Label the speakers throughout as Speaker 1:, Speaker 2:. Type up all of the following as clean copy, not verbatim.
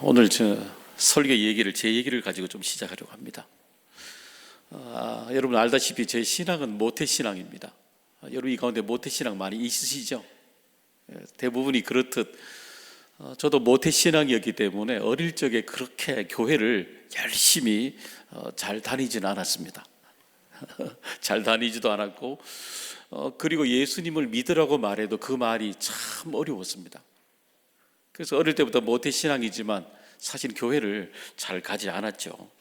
Speaker 1: 오늘 설교 얘기를 제 얘기를 가지고 좀 시작하려고 합니다. 여러분 알다시피 제 신앙은 모태신앙입니다. 여러분 이 가운데 모태신앙 많이 있으시죠? 대부분이 그렇듯 저도 모태신앙이었기 때문에 어릴 적에 그렇게 교회를 열심히 잘 다니지는 않았습니다. 잘 다니지도 않았고 그리고 예수님을 믿으라고 말해도 그 말이 참 어려웠습니다. 그래서 어릴 때부터 모태신앙이지만 사실 교회를 잘 가지 않았죠.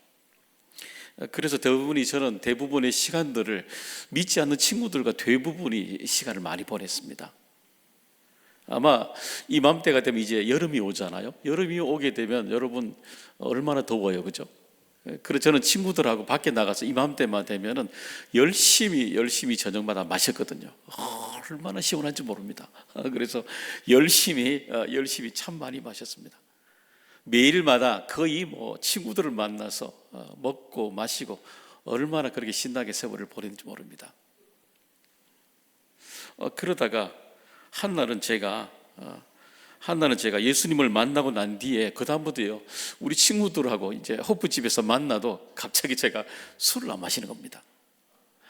Speaker 1: 그래서 저는 대부분의 시간들을 믿지 않는 친구들과 대부분이 시간을 많이 보냈습니다. 아마 이맘때가 되면 이제 여름이 오잖아요. 여름이 오게 되면 여러분 얼마나 더워요, 그죠? 그래서 저는 친구들하고 밖에 나가서 이맘때만 되면은 열심히 저녁마다 마셨거든요. 얼마나 시원한지 모릅니다. 그래서 열심히 참 많이 마셨습니다. 매일마다 거의 친구들을 만나서 먹고 마시고 얼마나 그렇게 신나게 세월을 보냈는지 모릅니다. 그러다가 한날은 제가 예수님을 만나고 난 뒤에 그 다음부터요 우리 친구들하고 이제 호프집에서 만나도 갑자기 제가 술을 안 마시는 겁니다.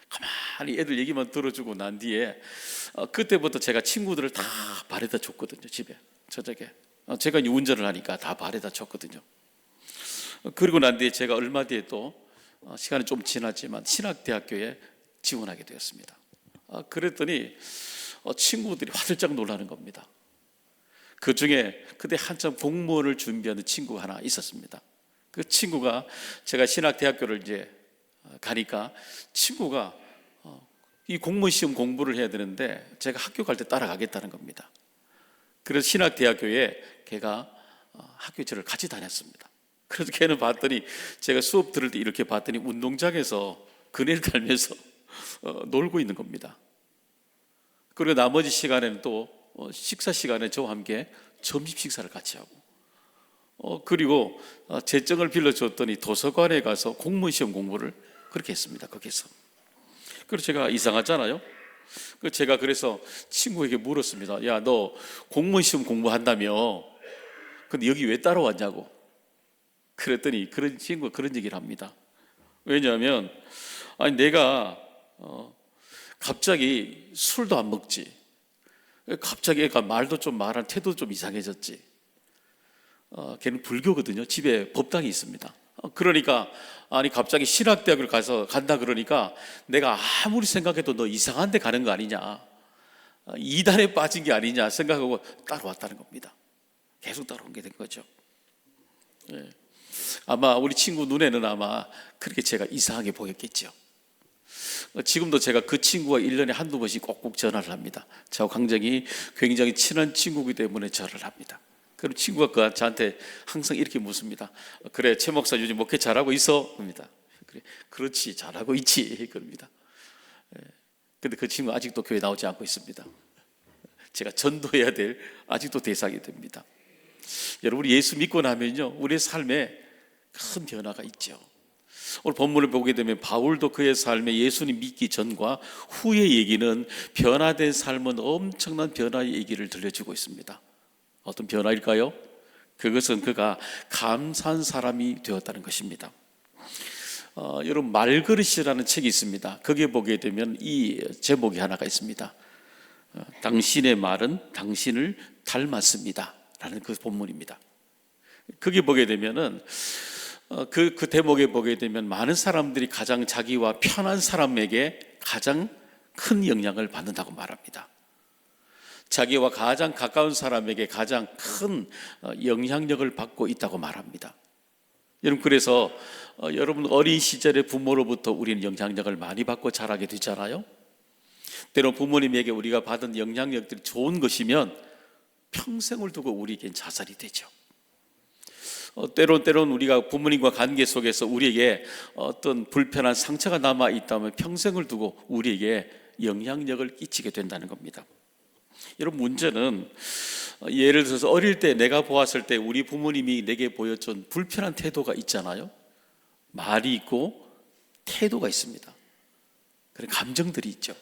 Speaker 1: 가만히 애들 얘기만 들어주고 난 뒤에 그때부터 제가 친구들을 다 바래다 줬거든요. 집에 저녁에 제가 이제 운전을 하니까 다 바래다 줬거든요. 그리고 난 뒤에 제가 얼마 뒤에 또 시간이 좀 지났지만 신학대학교에 지원하게 되었습니다. 그랬더니 친구들이 화들짝 놀라는 겁니다. 그 중에 그때 한참 공무원을 준비하는 친구가 하나 있었습니다. 그 친구가 제가 신학대학교를 이제 가니까 친구가 이 공무원 시험 공부를 해야 되는데 제가 학교 갈 때 따라가겠다는 겁니다. 그래서 신학대학교에 걔가 학교에 저를 같이 다녔습니다. 그래서 걔는 봤더니 제가 수업 들을 때 이렇게 봤더니 운동장에서 그네를 달면서 놀고 있는 겁니다. 그리고 나머지 시간에는 또 식사 시간에 저와 함께 점심 식사를 같이 하고 그리고 재정을 빌려줬더니 도서관에 가서 공무원 시험 공부를 그렇게 했습니다. 거기서. 그래서 제가 이상하잖아요. 제가 그래서 친구에게 물었습니다. 야, 너 공무원 시험 공부한다며 근데 여기 왜 따라왔냐고. 그랬더니 그런 친구가 그런 얘기를 합니다. 왜냐하면 내가 갑자기 술도 안 먹지. 갑자기 애가 말도 좀 말한 태도도 좀 이상해졌지. 걔는 불교거든요. 집에 법당이 있습니다. 그러니까 갑자기 신학대학을 간다 그러니까 내가 아무리 생각해도 너 이상한 데 가는 거 아니냐, 이단에 빠진 게 아니냐 생각하고 따라왔다는 겁니다. 계속 따라온 게 된 거죠. 아마 우리 친구 눈에는 아마 그렇게 제가 이상하게 보였겠죠. 지금도 제가 그 친구가 1년에 한두 번씩 꼭꼭 전화를 합니다. 저하고 굉장히 친한 친구이기 때문에 전화를 합니다. 그럼 친구가 저한테 항상 이렇게 묻습니다. 그래, 최 목사 요즘 목회 잘하고 있어? 그럽니다. 그래, 그렇지, 잘하고 있지. 그럽니다. 근데 그 친구 아직도 교회 나오지 않고 있습니다. 제가 전도해야 될 아직도 대상이 됩니다. 여러분, 예수 믿고 나면요 우리의 삶에 큰 변화가 있죠. 오늘 본문을 보게 되면 바울도 그의 삶에 예수님 믿기 전과 후의 얘기는 변화된 삶은 엄청난 변화의 얘기를 들려주고 있습니다. 어떤 변화일까요? 그것은 그가 감사한 사람이 되었다는 것입니다. 여러분 말그릇이라는 책이 있습니다. 거기에 보게 되면 이 제목이 하나가 있습니다. 당신의 말은 당신을 닮았습니다 라는 그 본문입니다. 거기 보게 되면은 그 대목에 보게 되면 많은 사람들이 가장 자기와 편한 사람에게 가장 큰 영향을 받는다고 말합니다. 자기와 가장 가까운 사람에게 가장 큰 영향력을 받고 있다고 말합니다. 여러분 그래서 여러분 어린 시절에 부모로부터 우리는 영향력을 많이 받고 자라게 되잖아요. 때론 부모님에게 우리가 받은 영향력들이 좋은 것이면 평생을 두고 우리에겐 자산이 되죠. 때론 우리가 부모님과 관계 속에서 우리에게 어떤 불편한 상처가 남아 있다면 평생을 두고 우리에게 영향력을 끼치게 된다는 겁니다. 여러분 문제는 예를 들어서 어릴 때 내가 보았을 때 우리 부모님이 내게 보여준 불편한 태도가 있잖아요. 말이 있고 태도가 있습니다. 그런 감정들이 있죠.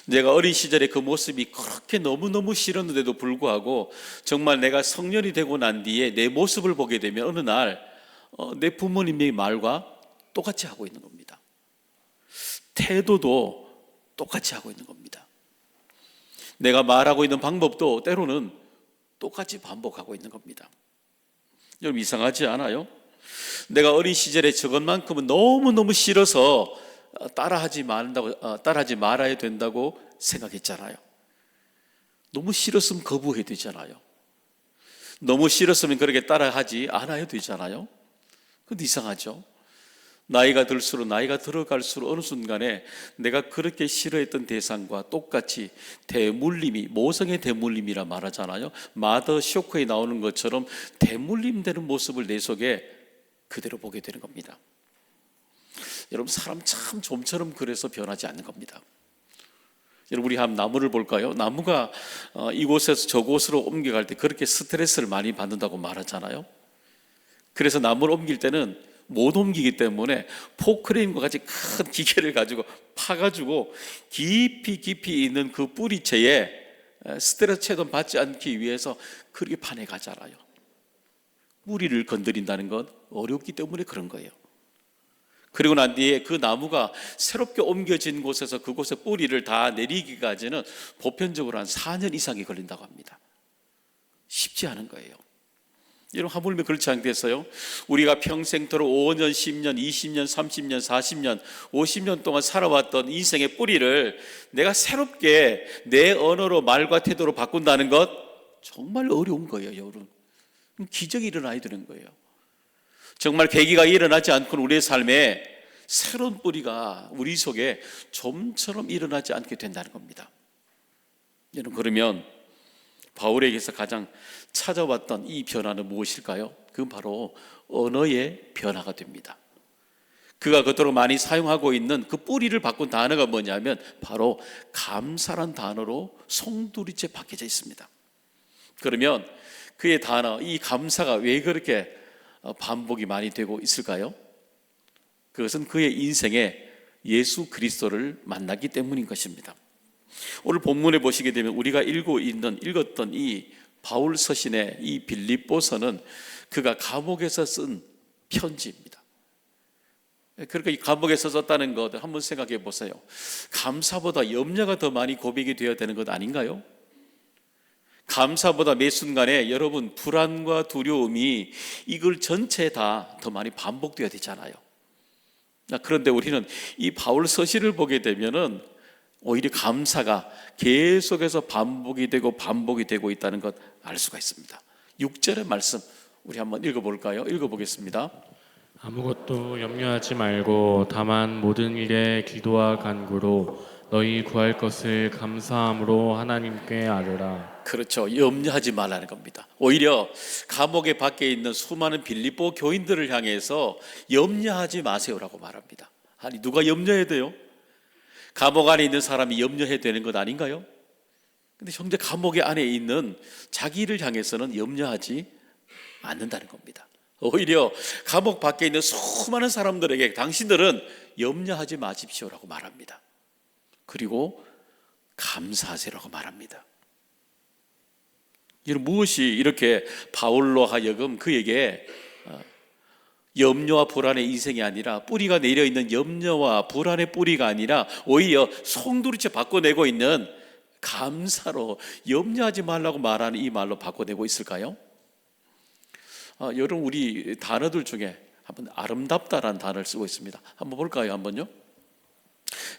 Speaker 1: 내가 어린 시절에 그 모습이 그렇게 너무너무 싫었는데도 불구하고 정말 내가 성년이 되고 난 뒤에 내 모습을 보게 되면 어느 날 내 부모님의 말과 똑같이 하고 있는 겁니다. 태도도 똑같이 하고 있는 겁니다. 내가 말하고 있는 방법도 때로는 똑같이 반복하고 있는 겁니다. 여러분, 이상하지 않아요? 내가 어린 시절에 저것만큼은 너무너무 싫어서 따라하지 말아야 된다고 생각했잖아요. 너무 싫었으면 거부해야 되잖아요. 너무 싫었으면 그렇게 따라하지 않아야 되잖아요. 근데 이상하죠? 나이가 들어갈수록 어느 순간에 내가 그렇게 싫어했던 대상과 똑같이 대물림이, 모성의 대물림이라 말하잖아요. 마더 쇼크에 나오는 것처럼 대물림되는 모습을 내 속에 그대로 보게 되는 겁니다. 여러분, 사람 참 좀처럼 그래서 변하지 않는 겁니다. 여러분, 우리 한 나무를 볼까요? 나무가 이곳에서 저곳으로 옮겨갈 때 그렇게 스트레스를 많이 받는다고 말하잖아요. 그래서 나무를 옮길 때는 못 옮기기 때문에 포크레인과 같이 큰 기계를 가지고 파가지고 깊이 있는 그 뿌리채에 스트레스 체도 받지 않기 위해서 그렇게 파내 가잖아요. 뿌리를 건드린다는 건 어렵기 때문에 그런 거예요. 그리고 난 뒤에 그 나무가 새롭게 옮겨진 곳에서 그곳에 뿌리를 다 내리기까지는 보편적으로 한 4년 이상이 걸린다고 합니다. 쉽지 않은 거예요. 여러분, 하물며 그렇지 않겠어요? 우리가 평생토록 5년, 10년, 20년, 30년, 40년, 50년 동안 살아왔던 인생의 뿌리를 내가 새롭게 내 언어로, 말과 태도로 바꾼다는 것 정말 어려운 거예요, 여러분. 기적이 일어나야 되는 거예요. 정말 계기가 일어나지 않고는 우리의 삶에 새로운 뿌리가 우리 속에 좀처럼 일어나지 않게 된다는 겁니다. 여러분, 그러면 바울에게서 가장 찾아왔던 이 변화는 무엇일까요? 그건 바로 언어의 변화가 됩니다. 그가 그토록 많이 사용하고 있는 그 뿌리를 바꾼 단어가 뭐냐면 바로 감사란 단어로 송두리째 바뀌어져 있습니다. 그러면 그의 단어, 이 감사가 왜 그렇게 반복이 많이 되고 있을까요? 그것은 그의 인생에 예수 그리스도를 만났기 때문인 것입니다. 오늘 본문에 보시게 되면 우리가 읽었던 이 바울 서신의 이 빌립보서는 그가 감옥에서 쓴 편지입니다. 그러니까 이 감옥에서 썼다는 것 한번 생각해 보세요. 감사보다 염려가 더 많이 고백이 되어야 되는 것 아닌가요? 감사보다 매 순간에 여러분 불안과 두려움이 이걸 전체 다 더 많이 반복되어야 되잖아요. 그런데 우리는 이 바울 서신을 보게 되면은 오히려 감사가 계속해서 반복이 되고 있다는 것 알 수가 있습니다. 6절의 말씀 우리 한번 읽어볼까요? 읽어보겠습니다.
Speaker 2: 아무것도 염려하지 말고 다만 모든 일에 기도와 간구로 너희 구할 것을 감사함으로 하나님께 아뢰라.
Speaker 1: 그렇죠. 염려하지 말라는 겁니다. 오히려 감옥에 밖에 있는 수많은 빌립보 교인들을 향해서 염려하지 마세요라고 말합니다. 아니, 누가 염려해야 돼요? 감옥 안에 있는 사람이 염려해야 되는 것 아닌가요? 근데 형제, 감옥의 안에 있는 자기를 향해서는 염려하지 않는다는 겁니다. 오히려 감옥 밖에 있는 수많은 사람들에게 당신들은 염려하지 마십시오라고 말합니다. 그리고 감사하세요라고 말합니다. 이런 무엇이 이렇게 바울로 하여금 그에게 염려와 불안의 인생이 아니라 뿌리가 내려있는 염려와 불안의 뿌리가 아니라 오히려 송두리째 바꿔내고 있는 감사로 염려하지 말라고 말하는 이 말로 바꿔내고 있을까요? 여러분, 우리 단어들 중에 한번 아름답다라는 단어를 쓰고 있습니다. 한번 볼까요? 한번요.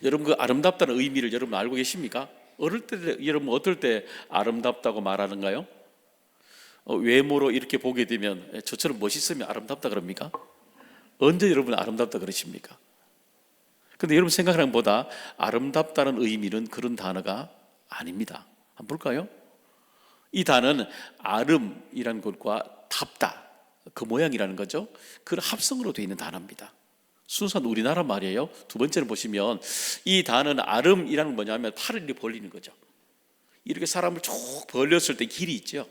Speaker 1: 여러분, 그 아름답다는 의미를 여러분 알고 계십니까? 어릴 때 여러분 어떨 때 아름답다고 말하는가요? 외모로 이렇게 보게 되면 저처럼 멋있으면 아름답다 그럽니까? 언제 여러분 아름답다 그러십니까? 근데 여러분 생각하는 것보다 아름답다는 의미는 그런 단어가 아닙니다. 한번 볼까요? 이 단어는 아름이라는 것과 답다, 그 모양이라는 거죠. 그 합성으로 되어 있는 단어입니다. 순수한 우리나라 말이에요. 두 번째는 보시면 이 단어는 아름이라는 건 뭐냐면 팔을 이렇게 벌리는 거죠. 이렇게 사람을 쭉 벌렸을 때 길이 있죠.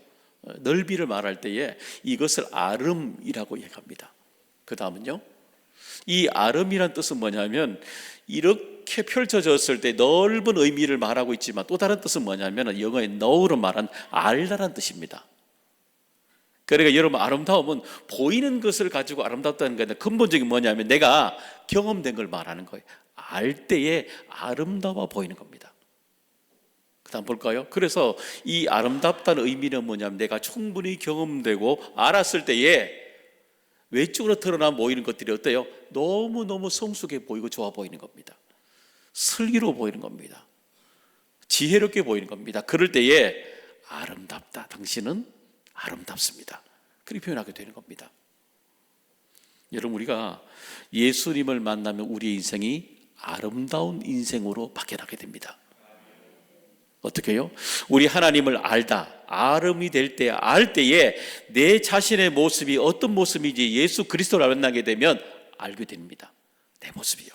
Speaker 1: 넓이를 말할 때에 이것을 아름이라고 얘기합니다. 그 다음은요, 이 아름이란 뜻은 뭐냐면 이렇게 이렇게 펼쳐졌을 때 넓은 의미를 말하고 있지만 또 다른 뜻은 뭐냐면 영어의 know로 말한 알다라는 뜻입니다. 그러니까 여러분, 아름다움은 보이는 것을 가지고 아름답다는 게 아니라 근본적인 뭐냐면 내가 경험된 걸 말하는 거예요. 알 때에 아름다워 보이는 겁니다. 그 다음 볼까요? 그래서 이 아름답다는 의미는 뭐냐면 내가 충분히 경험되고 알았을 때에 외적으로 드러나 보이는 것들이 어때요? 너무너무 성숙해 보이고 좋아 보이는 겁니다. 슬기로워 보이는 겁니다. 지혜롭게 보이는 겁니다. 그럴 때에 아름답다, 당신은 아름답습니다, 그렇게 표현하게 되는 겁니다. 여러분, 우리가 예수님을 만나면 우리의 인생이 아름다운 인생으로 바뀌어나게 됩니다. 어떻게 해요? 우리 하나님을 알다, 아름이 될 때, 알 때에 내 자신의 모습이 어떤 모습인지 예수 그리스도를 만나게 되면 알게 됩니다. 내 모습이요.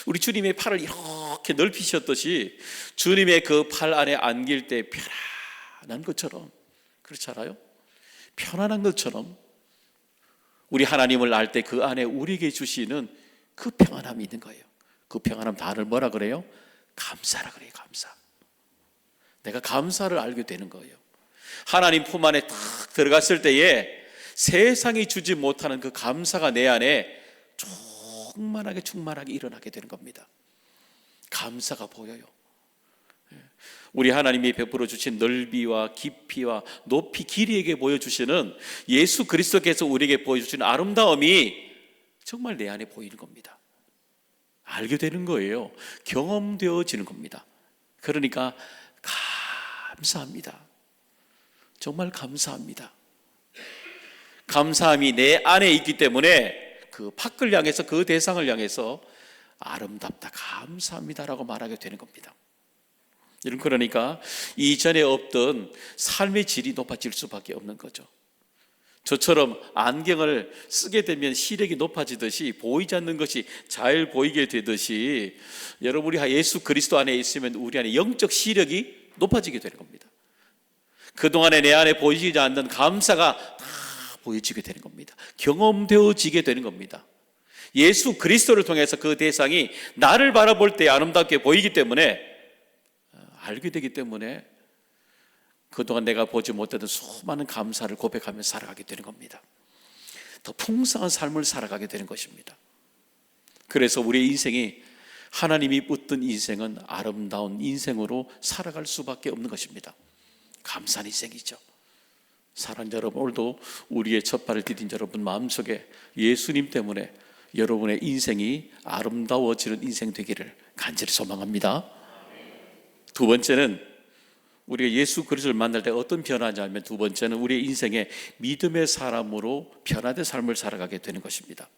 Speaker 1: 우리 주님의 팔을 이렇게 넓히셨듯이 주님의 그 팔 안에 안길 때 편안한 것처럼, 그렇잖아요? 편안한 것처럼 우리 하나님을 알 때 그 안에 우리에게 주시는 그 평안함이 있는 거예요. 그 평안함 단어를 뭐라 그래요? 감사라 그래요. 감사. 내가 감사를 알게 되는 거예요. 하나님 품 안에 딱 들어갔을 때에 세상이 주지 못하는 그 감사가 내 안에 충만하게 일어나게 되는 겁니다. 감사가 보여요. 우리 하나님이 베풀어 주신 넓이와 깊이와 높이, 길이에게 보여주시는 예수 그리스도께서 우리에게 보여주시는 아름다움이 정말 내 안에 보이는 겁니다. 알게 되는 거예요. 경험되어지는 겁니다. 그러니까 감사합니다. 정말 감사합니다. 감사함이 내 안에 있기 때문에 그 밖을 향해서, 그 대상을 향해서 아름답다, 감사합니다라고 말하게 되는 겁니다. 여러분, 그러니까 이전에 없던 삶의 질이 높아질 수밖에 없는 거죠. 저처럼 안경을 쓰게 되면 시력이 높아지듯이 보이지 않는 것이 잘 보이게 되듯이 여러분, 우리 예수 그리스도 안에 있으면 우리 안에 영적 시력이 높아지게 되는 겁니다. 그동안에 내 안에 보이지 않는 감사가 다 보여지게 되는 겁니다. 경험되어지게 되는 겁니다. 예수 그리스도를 통해서 그 대상이 나를 바라볼 때 아름답게 보이기 때문에, 알게 되기 때문에 그동안 내가 보지 못했던 수많은 감사를 고백하며 살아가게 되는 겁니다. 더 풍성한 삶을 살아가게 되는 것입니다. 그래서 우리의 인생이, 하나님이 붙든 인생은 아름다운 인생으로 살아갈 수밖에 없는 것입니다. 감사한 인생이죠. 사랑하는 여러분, 오늘도 우리의 첫 발을 디딘 여러분 마음속에 예수님 때문에 여러분의 인생이 아름다워지는 인생 되기를 간절히 소망합니다. 두 번째는 우리가 예수 그리스도를 만날 때 어떤 변화냐면, 두 번째는 우리의 인생에 믿음의 사람으로 변화된 삶을 살아가게 되는 것입니다.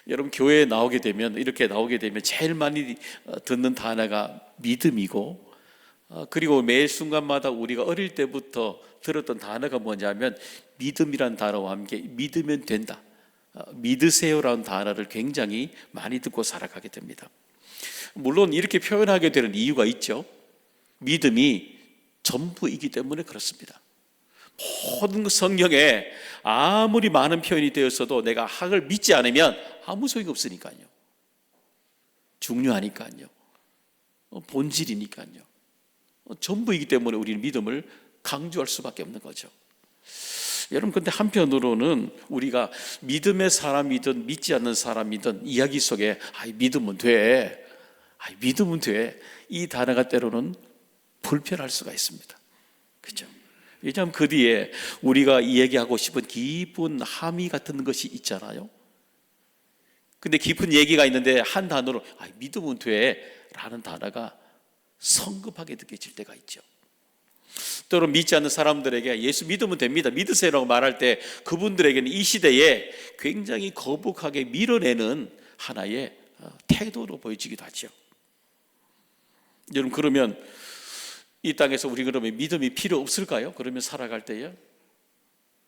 Speaker 1: 여러분, 교회에 나오게 되면, 이렇게 나오게 되면 제일 많이 듣는 단어가 믿음이고, 그리고 매 순간마다 우리가 어릴 때부터 들었던 단어가 뭐냐면 믿음이란 단어와 함께 믿으면 된다, 믿으세요라는 단어를 굉장히 많이 듣고 살아가게 됩니다. 물론 이렇게 표현하게 되는 이유가 있죠. 믿음이 전부이기 때문에 그렇습니다. 모든 성경에 아무리 많은 표현이 되었어도 내가 학을 믿지 않으면 아무 소용이 없으니까요. 중요하니까요. 본질이니까요. 전부이기 때문에 우리는 믿음을 강조할 수밖에 없는 거죠. 여러분, 근데 한편으로는 우리가 믿음의 사람이든 믿지 않는 사람이든 이야기 속에 믿으면 돼, 믿으면 돼, 이 단어가 때로는 불편할 수가 있습니다. 그렇죠? 왜냐하면 그 뒤에 우리가 이야기하고 싶은 깊은 함의 같은 것이 있잖아요. 근데 깊은 얘기가 있는데 한 단어로 믿으면 돼 라는 단어가 성급하게 느껴질 때가 있죠. 때로는 믿지 않는 사람들에게 예수 믿으면 됩니다, 믿으세요라고 말할 때 그분들에게는 이 시대에 굉장히 거북하게 밀어내는 하나의 태도로 보여지기도 하죠. 여러분, 그러면 이 땅에서 우리 그러면 믿음이 필요 없을까요? 그러면 살아갈 때에?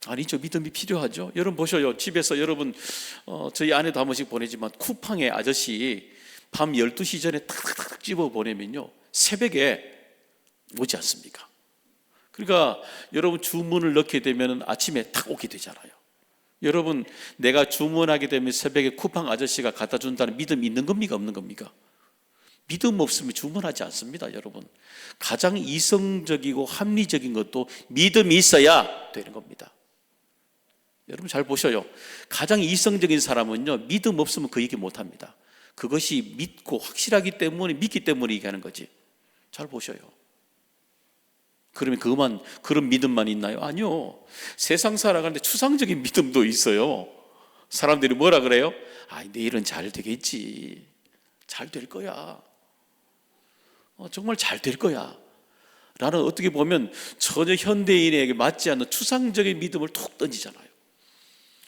Speaker 1: 아니죠. 믿음이 필요하죠. 여러분 보셔요. 집에서 여러분 저희 아내도 한 번씩 보내지만 쿠팡에 아저씨 밤 12시 전에 탁탁탁 집어 보내면요 새벽에 오지 않습니까? 그러니까 여러분 주문을 넣게 되면 아침에 탁 오게 되잖아요. 여러분, 내가 주문하게 되면 새벽에 쿠팡 아저씨가 갖다 준다는 믿음이 있는 겁니까, 없는 겁니까? 믿음 없으면 주문하지 않습니다, 여러분. 가장 이성적이고 합리적인 것도 믿음이 있어야 되는 겁니다. 여러분 잘 보셔요. 가장 이성적인 사람은요, 믿음 없으면 그 얘기 못합니다. 그것이 믿고 확실하기 때문에, 믿기 때문에 얘기하는 거지. 잘 보셔요. 그러면 그런 믿음만 있나요? 아니요. 세상 살아가는데 추상적인 믿음도 있어요. 사람들이 뭐라 그래요? 내일은 잘 되겠지. 잘 될 거야. 정말 잘 될 거야. 라는, 어떻게 보면 전혀 현대인에게 맞지 않는 추상적인 믿음을 툭 던지잖아요.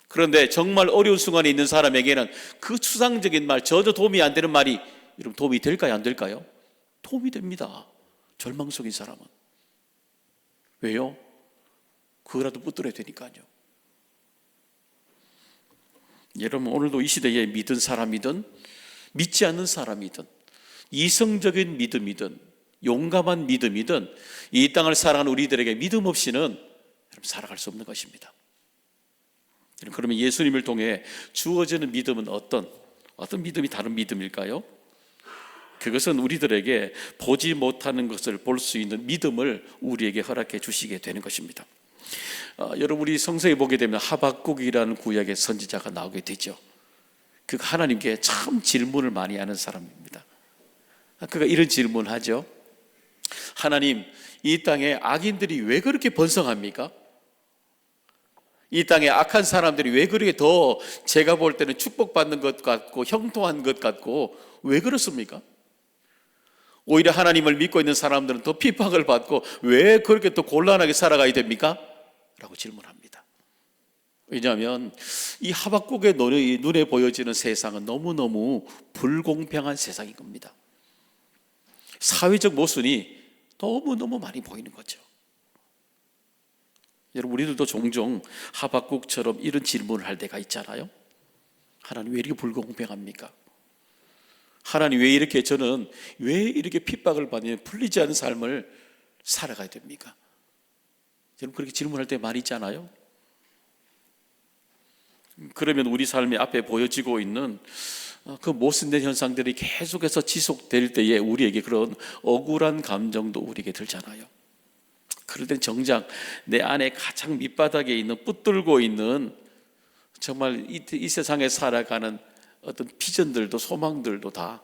Speaker 1: 그런데 정말 어려운 순간에 있는 사람에게는 그 추상적인 말, 전혀 도움이 안 되는 말이 여러분 도움이 될까요? 안 될까요? 도움이 됩니다. 절망 속인 사람은. 왜요? 그거라도 붙들어야 되니까요. 여러분, 오늘도 이 시대에 믿은 사람이든 믿지 않는 사람이든 이성적인 믿음이든 용감한 믿음이든 이 땅을 살아가는 우리들에게 믿음 없이는 살아갈 수 없는 것입니다. 그러면 예수님을 통해 주어지는 믿음은 어떤 믿음이 다른 믿음일까요? 그것은 우리들에게 보지 못하는 것을 볼 수 있는 믿음을 우리에게 허락해 주시게 되는 것입니다. 여러분, 우리 성서에 보게 되면 하박국이라는 구약의 선지자가 나오게 되죠. 그가 하나님께 참 질문을 많이 하는 사람입니다. 그가 이런 질문을 하죠. 하나님, 이 땅에 악인들이 왜 그렇게 번성합니까? 이 땅에 악한 사람들이 왜 그렇게 더 제가 볼 때는 축복받는 것 같고 형통한 것 같고 왜 그렇습니까? 오히려 하나님을 믿고 있는 사람들은 더 핍박을 받고 왜 그렇게 또 곤란하게 살아가야 됩니까? 라고 질문합니다. 왜냐하면 이 하박국의 눈에 보여지는 세상은 너무너무 불공평한 세상인 겁니다. 사회적 모순이 너무너무 많이 보이는 거죠. 여러분, 우리들도 종종 하박국처럼 이런 질문을 할 때가 있잖아요. 하나님, 왜 이렇게 불공평합니까? 하나님, 저는 왜 이렇게 핍박을 받으며 풀리지 않은 삶을 살아가야 됩니까? 여러분, 그렇게 질문할 때 많이 있잖아요. 그러면 우리 삶의 앞에 보여지고 있는 그 모순된 현상들이 계속해서 지속될 때에 우리에게 그런 억울한 감정도 우리에게 들잖아요. 그럴 땐 정작 내 안에 가장 밑바닥에 있는, 붙들고 있는 정말 이 세상에 살아가는 어떤 비전들도 소망들도 다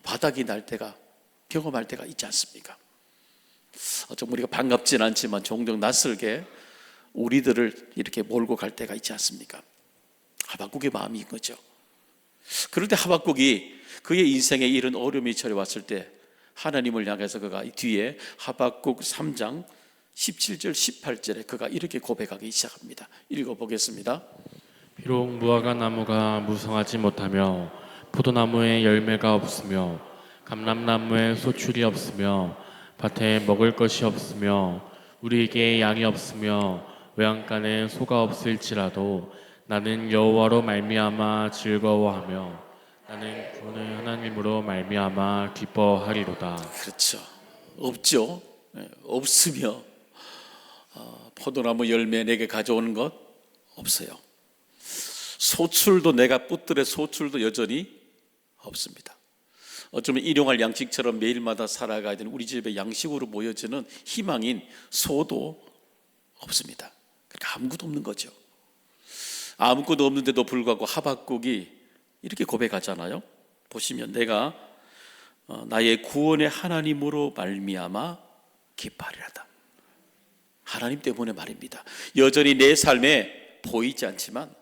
Speaker 1: 바닥이 날 때가, 경험할 때가 있지 않습니까? 정말 우리가 반갑진 않지만 종종 낯설게 우리들을 이렇게 몰고 갈 때가 있지 않습니까? 하박국의 마음이 거죠. 그럴 때 하박국이 그의 인생에 이런 어려움이 처해왔을 때 하나님을 향해서 그가 뒤에 하박국 3장 17절 18절에 그가 이렇게 고백하기 시작합니다. 읽어보겠습니다.
Speaker 2: 비록 무화과 나무가 무성하지 못하며 포도나무에 열매가 없으며 감람나무에 소출이 없으며 밭에 먹을 것이 없으며 우리에게 양이 없으며 외양간에 소가 없을지라도 나는 여호와로 말미암아 즐거워하며 나는 구원의 하나님으로 말미암아 기뻐하리로다.
Speaker 1: 그렇죠. 없죠. 없으며 포도나무 열매 내게 가져오는 것 없어요. 소출도, 내가 붙들의 소출도 여전히 없습니다. 어쩌면 일용할 양식처럼 매일마다 살아가야 되는 우리 집에 양식으로 모여지는 희망인 소도 없습니다. 그러니까 아무것도 없는 거죠. 아무것도 없는데도 불구하고 하박국이 이렇게 고백하잖아요. 보시면 내가 나의 구원의 하나님으로 말미암아 기뻐하리로다. 하나님 때문에 말입니다. 여전히 내 삶에 보이지 않지만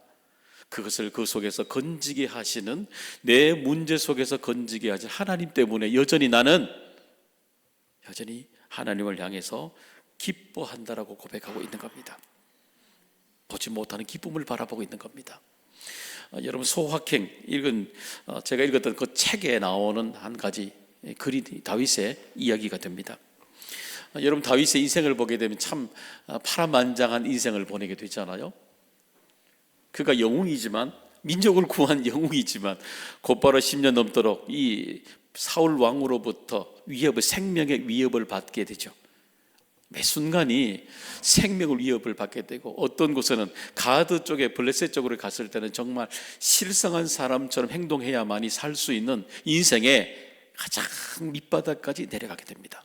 Speaker 1: 그것을 그 속에서 건지게 하시는, 내 문제 속에서 건지게 하시는 하나님 때문에 나는 여전히 하나님을 향해서 기뻐한다라고 고백하고 있는 겁니다. 보지 못하는 기쁨을 바라보고 있는 겁니다. 여러분, 소확행 제가 읽었던 그 책에 나오는 한 가지 글이 다윗의 이야기가 됩니다. 여러분, 다윗의 인생을 보게 되면 참 파란만장한 인생을 보내게 되잖아요. 그가 영웅이지만, 민족을 구한 영웅이지만 곧바로 10년 넘도록 이 사울 왕으로부터 생명의 위협을 받게 되죠. 매 순간이 생명을 위협을 받게 되고, 어떤 곳에는 가드 쪽에 블레셋 쪽으로 갔을 때는 정말 실성한 사람처럼 행동해야만이 살 수 있는 인생의 가장 밑바닥까지 내려가게 됩니다.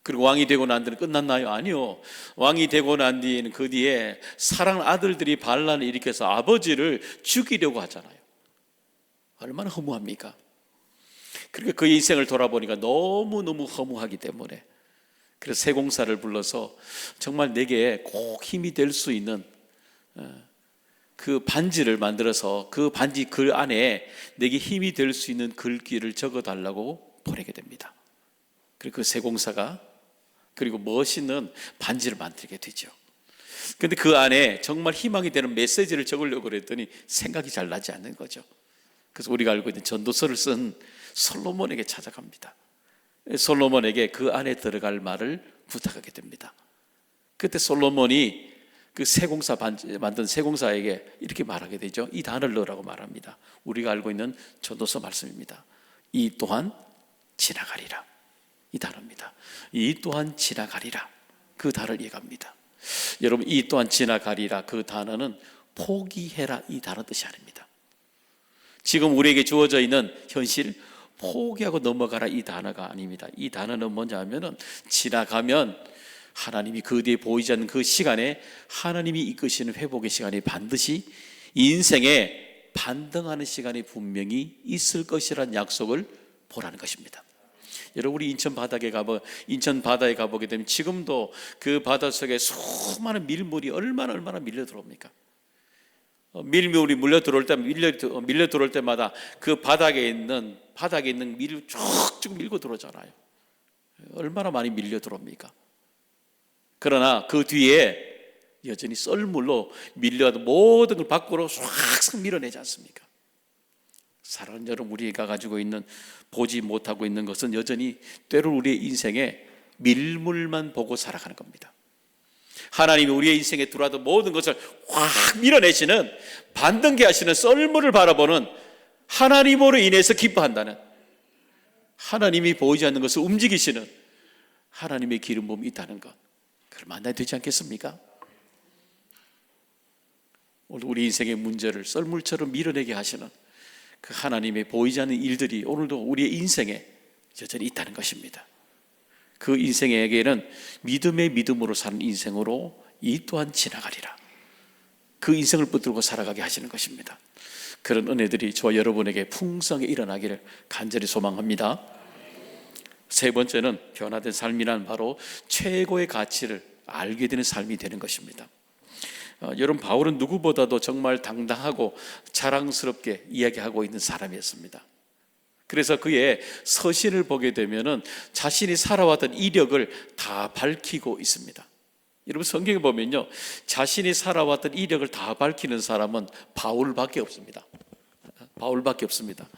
Speaker 1: 그리고 왕이 되고 난 뒤는 끝났나요? 아니요. 왕이 되고 난 뒤에는 그 뒤에 사랑하는 아들들이 반란을 일으켜서 아버지를 죽이려고 하잖아요. 얼마나 허무합니까? 그러니까 그의 인생을 돌아보니까 너무너무 허무하기 때문에 그래서 세공사를 불러서 정말 내게 꼭 힘이 될 수 있는 그 반지를 만들어서 그 반지 글 안에 내게 힘이 될 수 있는 글귀를 적어달라고 보내게 됩니다. 그리고 그 세공사가 그리고 멋있는 반지를 만들게 되죠. 그런데 그 안에 정말 희망이 되는 메시지를 적으려고 그랬더니 생각이 잘 나지 않는 거죠. 그래서 우리가 알고 있는 전도서를 쓴 솔로몬에게 찾아갑니다. 솔로몬에게 그 안에 들어갈 말을 부탁하게 됩니다. 그때 솔로몬이 그 세공사 만든 세공사에게 이렇게 말하게 되죠. 이 단어를 넣으라고 말합니다. 우리가 알고 있는 전도서 말씀입니다. 이 또한 지나가리라. 이 단어입니다. 이 또한 지나가리라. 그 단어를 얘기합니다. 여러분, 이 또한 지나가리라 그 단어는 포기해라 이 단어 뜻이 아닙니다. 지금 우리에게 주어져 있는 현실 포기하고 넘어가라 이 단어가 아닙니다. 이 단어는 뭐냐 하면은 지나가면 하나님이 그 뒤에 보이지 않는 그 시간에 하나님이 이끄시는 회복의 시간이 반드시 인생에 반등하는 시간이 분명히 있을 것이라는 약속을 보라는 것입니다. 여러분, 우리 인천 바다에 가보게 되면 지금도 그 바닷속에 수많은 밀물이 얼마나 밀려 들어옵니까? 밀물이 밀려 들어올 때마다 그 바닥에 있는 밀을 쭉쭉 밀고 들어오잖아요. 얼마나 많이 밀려 들어옵니까? 그러나 그 뒤에 여전히 썰물로 밀려도 모든 걸 밖으로 싹 밀어내지 않습니까? 사랑하는 여러분, 우리가 가지고 있는 보지 못하고 있는 것은 여전히 때로 우리의 인생에 밀물만 보고 살아가는 겁니다. 하나님이 우리의 인생에 들어와도 모든 것을 확 밀어내시는 반등케 하시는 썰물을 바라보는 하나님으로 인해서 기뻐한다는, 하나님이 보이지 않는 것을 움직이시는 하나님의 기름 부음이 있다는 것, 그걸 만나야 되지 않겠습니까? 오늘 우리 인생의 문제를 썰물처럼 밀어내게 하시는 그 하나님의 보이지 않는 일들이 오늘도 우리의 인생에 여전히 있다는 것입니다. 그 인생에게는 믿음의 믿음으로 사는 인생으로 이 또한 지나가리라. 그 인생을 붙들고 살아가게 하시는 것입니다. 그런 은혜들이 저와 여러분에게 풍성하게 일어나기를 간절히 소망합니다. 세 번째는 변화된 삶이란 바로 최고의 가치를 알게 되는 삶이 되는 것입니다. 여러분, 바울은 누구보다도 정말 당당하고 자랑스럽게 이야기하고 있는 사람이었습니다. 그래서 그의 서신을 보게 되면은 자신이 살아왔던 이력을 다 밝히고 있습니다. 여러분, 성경에 보면요, 자신이 살아왔던 이력을 다 밝히는 사람은 바울밖에 없습니다. 바울밖에 없습니다.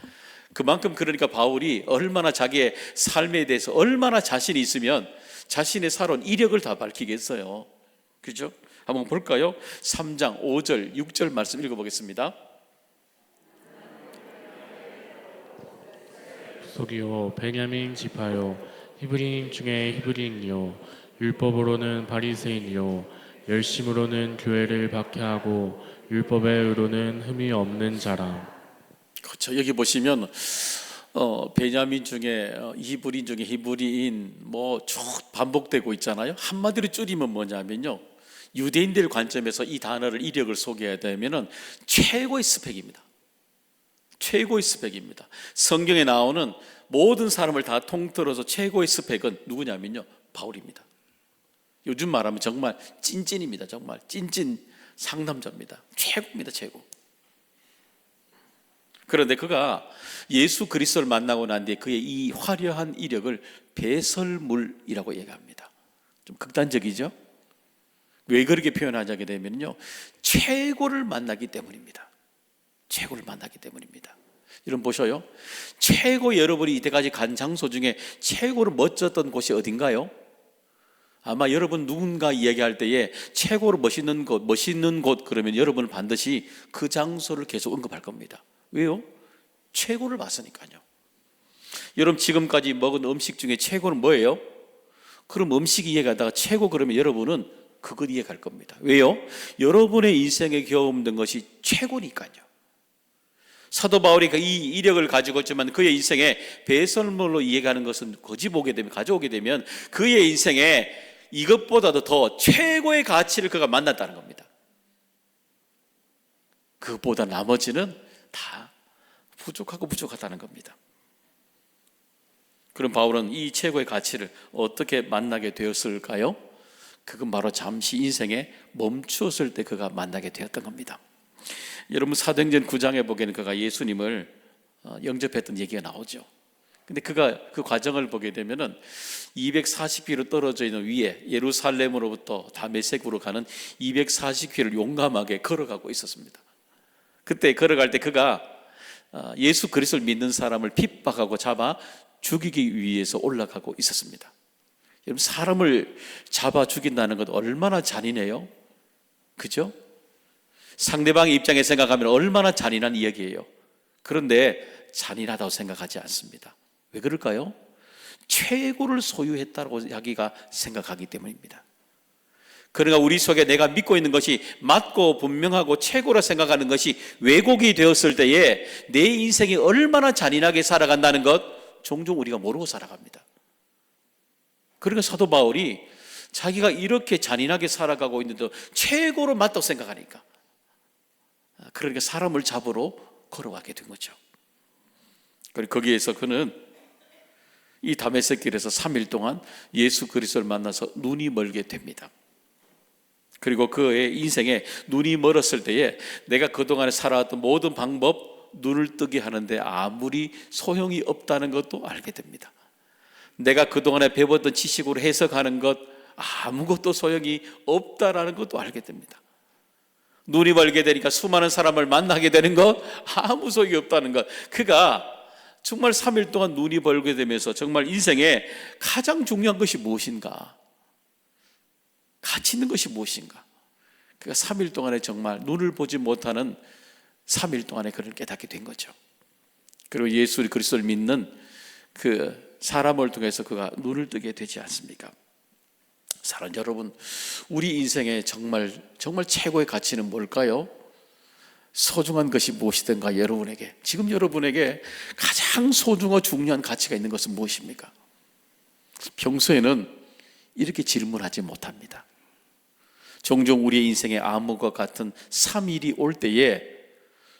Speaker 1: 그만큼 그러니까 바울이 얼마나 자기의 삶에 대해서 얼마나 자신이 있으면 자신의 살아온 이력을 다 밝히겠어요. 그렇죠? 한번 볼까요? 3장 5절 6절 말씀 읽어보겠습니다.
Speaker 2: 속이요 베냐민 지파요 히브리인 중에 히브리인이요 율법으로는 바리새인이요 열심으로는 교회를 박해하고 율법의 의로는 흠이 없는 자라.
Speaker 1: 그렇죠. 여기 보시면 베냐민 중에 히브리인 중에 히브리인 쭉 반복되고 있잖아요. 한마디로 줄이면 뭐냐면요, 유대인들 관점에서 이 단어를 이력을 소개해야 되면은 최고의 스펙입니다. 최고의 스펙입니다. 성경에 나오는 모든 사람을 다 통틀어서 최고의 스펙은 누구냐면요, 바울입니다. 요즘 말하면 정말 찐찐입니다. 정말 찐찐 상남자입니다. 최고입니다. 최고. 그런데 그가 예수 그리스도를 만나고 난 뒤에 그의 이 화려한 이력을 배설물이라고 얘기합니다. 좀 극단적이죠? 왜 그렇게 표현하게 되면요, 최고를 만나기 때문입니다. 최고를 만나기 때문입니다. 여러분 보셔요. 최고, 여러분이 이때까지 간 장소 중에 최고로 멋졌던 곳이 어딘가요? 아마 여러분 누군가 이야기할 때에 최고로 멋있는 곳 그러면 여러분은 반드시 그 장소를 계속 언급할 겁니다. 왜요? 최고를 봤으니까요. 여러분 지금까지 먹은 음식 중에 최고는 뭐예요? 그럼 음식 이야기하다가 최고 그러면 여러분은 그것 이야기할 겁니다. 왜요? 여러분의 인생에 경험된 것이 최고니까요. 사도 바울이 이 이력을 가지고 있지만 그의 인생에 배설물로 이해가는 것은 가져오게 되면 그의 인생에 이것보다도 더 최고의 가치를 그가 만났다는 겁니다. 그것보다 나머지는 다 부족하다는 겁니다. 그럼 바울은 이 최고의 가치를 어떻게 만나게 되었을까요? 그건 바로 잠시 인생에 멈추었을 때 그가 만나게 되었던 겁니다. 여러분 사도행전 9장에 보기에는 그가 예수님을 영접했던 얘기가 나오죠. 근데 그가 그 과정을 보게 되면은 240km 떨어져 있는 위에 예루살렘으로부터 다메섹으로 가는 240km를 용감하게 걸어가고 있었습니다. 그때 걸어갈 때 그가 예수 그리스도를 믿는 사람을 핍박하고 잡아 죽이기 위해서 올라가고 있었습니다. 여러분 사람을 잡아 죽인다는 것 얼마나 잔인해요? 그죠? 상대방의 입장에 생각하면 얼마나 잔인한 이야기예요. 그런데 잔인하다고 생각하지 않습니다. 왜 그럴까요? 최고를 소유했다고 자기가 생각하기 때문입니다. 그러니까 우리 속에 내가 믿고 있는 것이 맞고 분명하고 최고라 생각하는 것이 왜곡이 되었을 때에 내 인생이 얼마나 잔인하게 살아간다는 것 종종 우리가 모르고 살아갑니다. 그러니까 사도 바울이 자기가 이렇게 잔인하게 살아가고 있는데 최고로 맞다고 생각하니까 그러니까 사람을 잡으러 걸어가게 된 거죠. 그리고 거기에서 그는 이 다메섹 길에서 3일 동안 예수 그리스도를 만나서 눈이 멀게 됩니다. 그리고 그의 인생에 눈이 멀었을 때에 내가 그동안에 살아왔던 모든 방법 눈을 뜨게 하는데 아무리 소용이 없다는 것도 알게 됩니다. 내가 그동안에 배웠던 지식으로 해석하는 것 아무것도 소용이 없다라는 것도 알게 됩니다. 눈이 멀게 되니까 수많은 사람을 만나게 되는 것 아무 소용이 없다는 것, 그가 정말 3일 동안 눈이 멀게 되면서 정말 인생에 가장 중요한 것이 무엇인가, 가치 있는 것이 무엇인가, 그가 3일 동안에 정말 눈을 보지 못하는 3일 동안에 그를 깨닫게 된 거죠. 그리고 예수 그리스도를 믿는 그 사람을 통해서 그가 눈을 뜨게 되지 않습니까? 사랑 여러분, 우리 인생의 정말 최고의 가치는 뭘까요? 소중한 것이 무엇이든가 여러분에게, 지금 여러분에게 가장 소중하고 중요한 가치가 있는 것은 무엇입니까? 평소에는 이렇게 질문하지 못합니다. 종종 우리의 인생에 암흑과 같은 3일이 올 때에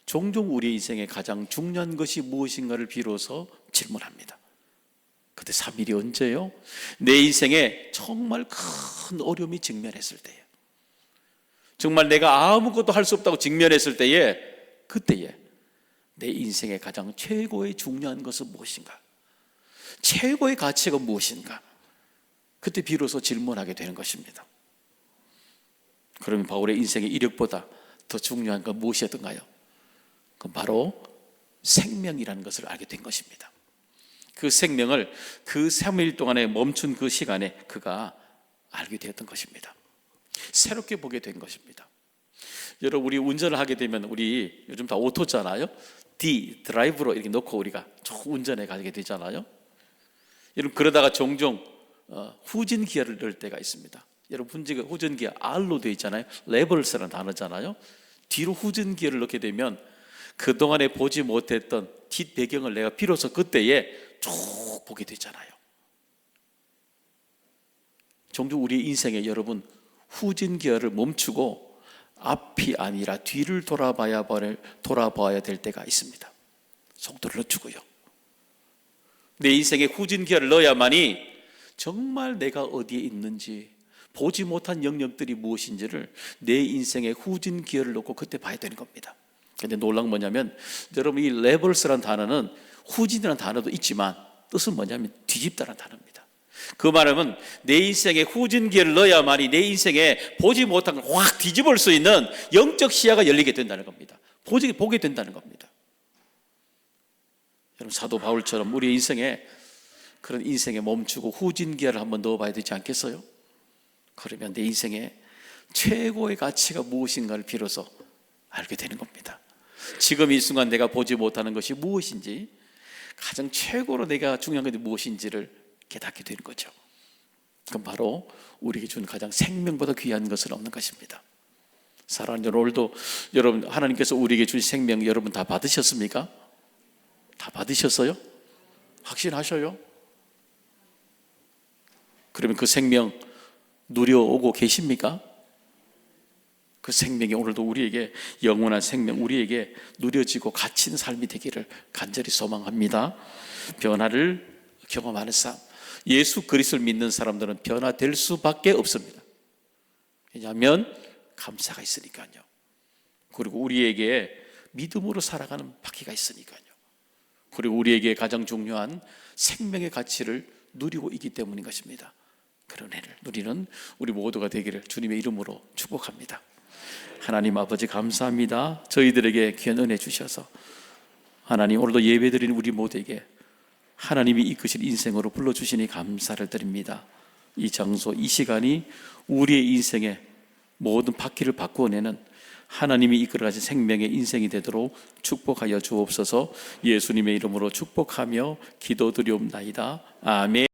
Speaker 1: 종종 우리의 인생에 가장 중요한 것이 무엇인가를 비로소 질문합니다. 그때 3일이 언제요? 내 인생에 정말 큰 어려움이 직면했을 때예요. 정말 내가 아무것도 할 수 없다고 직면했을 때에, 그때에 내 인생의 가장 최고의 중요한 것은 무엇인가, 최고의 가치가 무엇인가, 그때 비로소 질문하게 되는 것입니다. 그러면 바울의 인생의 이력보다 더 중요한 건 무엇이었던가요? 그건 바로 생명이라는 것을 알게 된 것입니다. 그 생명을 그 3일 동안에 멈춘 그 시간에 그가 알게 되었던 것입니다. 새롭게 보게 된 것입니다. 여러분, 우리 운전을 하게 되면 우리 요즘 다 오토잖아요. 드라이브로 이렇게 놓고 우리가 운전해 가게 되잖아요. 여러분, 그러다가 종종 후진 기어를 넣을 때가 있습니다. 여러분, 후진 기어 R로 되어 있잖아요. 레버스라는 단어잖아요. 뒤로 후진 기어를 넣게 되면 그동안에 보지 못했던 뒷 배경을 내가 비로소 그때에 쭉 보게 되잖아요. 종종 우리 인생에 여러분, 후진 기어를 멈추고 앞이 아니라 뒤를 돌아봐야 될 때가 있습니다. 속도를 늦추고요. 내 인생에 후진 기어를 넣어야만이 정말 내가 어디에 있는지, 보지 못한 영역들이 무엇인지를 내 인생의 후진 기어를 놓고 그때 봐야 되는 겁니다. 근데 놀라운 건 뭐냐면, 여러분, 이 레버스라는 단어는 후진이라는 단어도 있지만 뜻은 뭐냐면 뒤집다라는 단어입니다. 그 말은 내 인생에 후진 기어를 넣어야만이 내 인생에 보지 못한 걸 확 뒤집을 수 있는 영적 시야가 열리게 된다는 겁니다. 보게 된다는 겁니다. 여러분, 사도 바울처럼 우리 인생에 그런 인생에 멈추고 후진 기어를 한번 넣어봐야 되지 않겠어요? 그러면 내 인생에 최고의 가치가 무엇인가를 비로소 알게 되는 겁니다. 지금 이 순간 내가 보지 못하는 것이 무엇인지, 가장 최고로 내가 중요한 것이 무엇인지를 깨닫게 되는 거죠. 그건 바로 우리에게 준 가장 생명보다 귀한 것은 없는 것입니다. 사랑하는 여러분, 오늘도 여러분 하나님께서 우리에게 주신 생명 여러분 다 받으셨습니까? 다 받으셨어요? 확신하셔요? 그러면 그 생명 누려오고 계십니까? 그 생명이 오늘도 우리에게 영원한 생명, 우리에게 누려지고 갇힌 삶이 되기를 간절히 소망합니다. 변화를 경험하는 삶, 예수 그리스도를 믿는 사람들은 변화될 수밖에 없습니다. 왜냐하면 감사가 있으니까요. 그리고 우리에게 믿음으로 살아가는 바퀴가 있으니까요. 그리고 우리에게 가장 중요한 생명의 가치를 누리고 있기 때문인 것입니다. 그런 해를 누리는 우리 모두가 되기를 주님의 이름으로 축복합니다. 하나님 아버지 감사합니다. 저희들에게 귀한 은혜 주셔서 하나님 오늘도 예배드린 우리 모두에게 하나님이 이끄실 인생으로 불러주시니 감사를 드립니다. 이 장소, 이 시간이 우리의 인생의 모든 바퀴를 바꾸어내는 하나님이 이끌어가신 생명의 인생이 되도록 축복하여 주옵소서. 예수님의 이름으로 축복하며 기도드리옵나이다. 아멘.